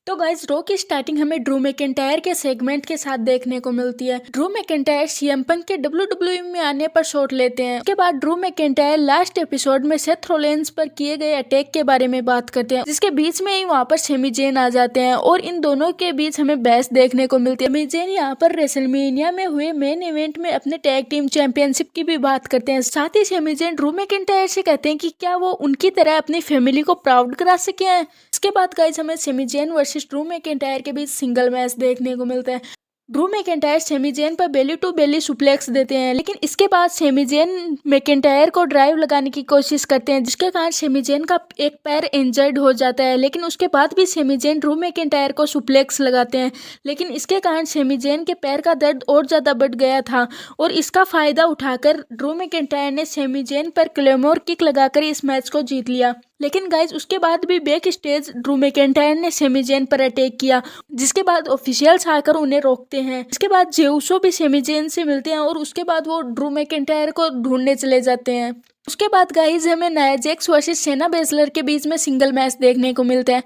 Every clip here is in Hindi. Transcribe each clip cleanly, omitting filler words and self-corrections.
तो गाइस रो की स्टार्टिंग हमें ड्रू मैकिंटायर के सेगमेंट के साथ देखने को मिलती है। ड्रू मैकिंटायर सीएम पंक के WWE में आने पर शॉट लेते हैं। उसके बाद ड्रू मैकिंटायर लास्ट एपिसोड में सेथ रोलेंस पर किए गए अटैक के बारे में बात करते हैं, जिसके बीच में ही वहाँ पर सेमी जेन आ जाते हैं और इन दोनों के बीच हमें बहस देखने को मिलती है। सेमी जेन यहाँ पर रेसलमेनिया में हुए मेन इवेंट में अपने टैग टीम चैंपियनशिप की भी बात करते हैं। साथ ही सेमी जेन ड्रू मैकिंटायर से कहते हैं कि क्या वो उनकी तरह अपनी फैमिली को प्राउड करा सके हैं। इसके बाद गाइस हमें Sami Zayn versus Drew McIntyre के बीच सिंगल मैच देखने को मिलता है। ड्रू मैकिंटायर सेमी जेन पर बेली टू बेली सुप्लेक्स देते हैं, लेकिन इसके बाद सेमी जेन मैकिंटायर को ड्राइव लगाने की कोशिश करते हैं, जिसके कारण सेमी जेन का एक पैर इंजर्ड हो जाता है। लेकिन उसके बाद भी सेमी जेन ड्रू मैकिंटायर को सुप्लेक्स लगाते हैं, लेकिन इसके कारण सेमी जेन के पैर का दर्द और ज़्यादा बढ़ गया था और इसका फ़ायदा उठाकर ड्रू मैकिंटायर ने सेमी जेन पर क्लेमोर किक लगाकर इस मैच को जीत लिया। लेकिन गाइज उसके बाद भी बैक स्टेज ड्रू मैकिंटायर ने सेमी जेन पर अटैक किया, जिसके बाद ऑफिशियल्स आकर उन्हें रोकते हैं। इसके बाद जेउसो भी सेमी जेन से मिलते हैं और उसके बाद वो ड्रू मैकिंटायर को ढूंढने चले जाते हैं। उसके बाद गाइज हमें नाया जैक्स वर्सेस शेना बेजलर के बीच में सिंगल मैच देखने को मिलता है।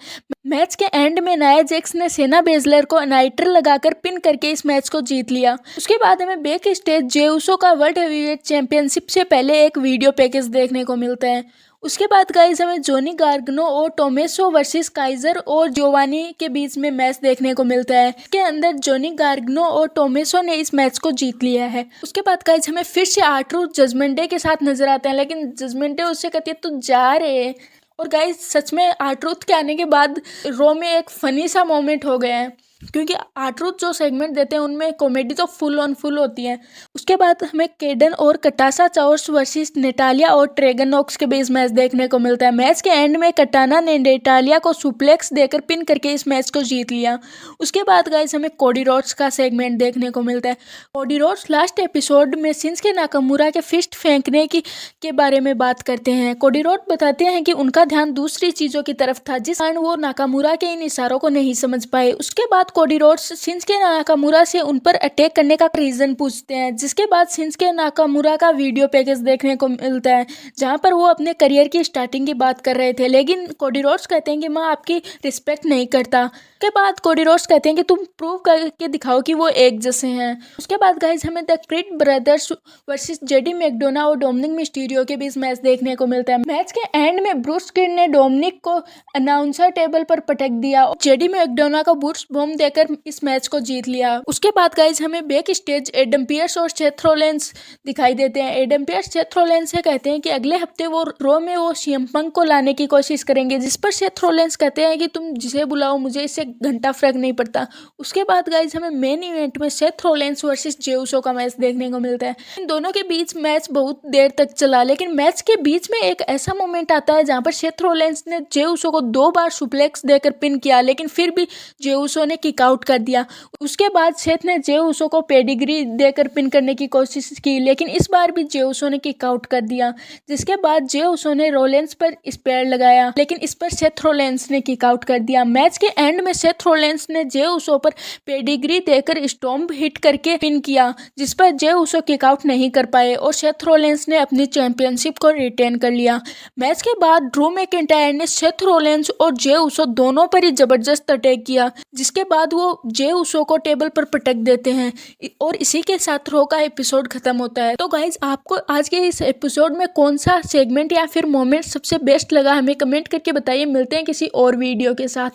मैच के एंड में नाया जैक्स ने शेना बेजलर को नाइटर लगाकर पिन करके इस मैच को जीत लिया। उसके बाद हमें बैक स्टेज जेउसो का वर्ल्ड हेवीवेट चैंपियनशिप से पहले एक वीडियो पैकेज देखने को मिलता है। उसके बाद गाइज हमें जोनी गार्गनो और टोमेसो वर्सेस काइजर और जोवानी के बीच में मैच देखने को मिलता है। इसके अंदर जोनी गार्गनो और टोमेसो ने इस मैच को जीत लिया है। उसके बाद गाइज हमें फिर से आर्ट्रूथ जजमेंट डे के साथ नजर आते हैं, लेकिन जजमेंट डे उससे कहती है तू जा रहे। और गाइज सच में आर्ट्रूथ के आने के बाद रो में एक फनी सा मोमेंट हो गया है, क्योंकि आर्ट्रूथ जो सेगमेंट देते हैं उनमें कॉमेडी तो फुल ऑन फुल होती है। उसके बाद हमें केडन और कटासा चाउर्स वर्सेस नेटालिया और ट्रेगन नॉक्स के बीच मैच देखने को मिलता है। मैच के एंड में कटाना ने नेटालिया को सुप्लेक्स देकर पिन करके इस मैच को जीत लिया। उसके बाद गाइस हमें कोडी रोड्स का सेगमेंट देखने को मिलता है। कोडी रोड्स लास्ट एपिसोड में शिंसुके नाकामुरा के फिस्ट फेंकने के बारे में बात करते हैं। कोडी रोड्स बताते हैं कि उनका ध्यान दूसरी चीज़ों की तरफ था, जिस कारण वो नाकामुरा के इन इशारों को नहीं समझ पाए। उसके बाद कोडी रोड्स शिंसुके नाकामुरा से उन पर अटैक करने का रीजन पूछते हैं, जिसके बाद शिंसुके नाकामुरा का वीडियो पैकेज देखने को मिलता है, जहां पर वो अपने करियर की स्टार्टिंग की बात कर रहे थे। लेकिन कोडी रोड्स कहते हैं कि मैं आपकी रिस्पेक्ट नहीं करता। उसके बाद कोडी रोड्स कहते हैं कि तुम प्रूव करके दिखाओ कि वो एक जैसे हैं। उसके बाद गाइज हमें the creed brothers versus JD McDonagh और डोमिनिक मिस्टीरियो के बीच मैच देखने को मिलता है। मैच के एंड में ब्रूस क्रीड ने डोमिनिक को अनाउंसर टेबल पर पटक दिया और जेडी मैकडोना को बूट्स बॉम्ब देकर इस मैच को जीत लिया। उसके बाद गाइज हमें बैक स्टेज एडम पियर्स और सेथ रोलेंस दिखाई देते हैं। एडम पियर्स सेथ रोलेंस से कहते हैं कि अगले हफ्ते वो रो में वो सीएम पंक को लाने की कोशिश करेंगे, जिस पर सेथ रोलेंस कहते हैं कि तुम जिसे बुलाओ, मुझे इससे घंटा फर्क नहीं पड़ता। उसके बाद गाइज हमें मेन इवेंट में सेथ रोलेंस वर्सेस जेउसो का मैच देखने को मिलता है। इन दोनों के बीच मैच बहुत देर तक चला, लेकिन मैच के बीच में एक ऐसा मोमेंट आता है जहां पर सेथ रोलेंस ने जेउसो को 2 बार सुप्लेक्स देकर पिन किया, लेकिन फिर भी जेउसो ने किक आउट कर दिया। उसके बाद सेथ ने जेउसो को पेडिग्री देकर पिन करने की कोशिश की, लेकिन इस बार भी जेउसो ने किक आउट कर दिया, जिसके बाद जेउसो ने रोलेंस पर स्पेयर लगाया, लेकिन इस पर सेथ रोलेंस ने किक आउट कर दिया। मैच के एंड में सेथ रोलेंस ने जेउसो पर पेडिग्री देकर स्टॉम्प हिट करके पिन किया, जिस पर जेउसो किक आउट नहीं कर पाए और सेथ रोलेंस ने अपनी चैंपियनशिप को रिटेन कर लिया। मैच के बाद ड्रू मैकिंटायर ने सेथ रोलेंस और जेउसो दोनों पर ही जबरदस्त अटैक किया, जिसके बाद वो जेउसो को टेबल पर पटक देते हैं और इसी के साथ रो का एपिसोड खत्म होता है। तो गाइज आपको आज के इस एपिसोड में कौन सा सेगमेंट या फिर मोमेंट सबसे बेस्ट लगा, हमें कमेंट करके बताइए। मिलते हैं किसी और वीडियो के साथ।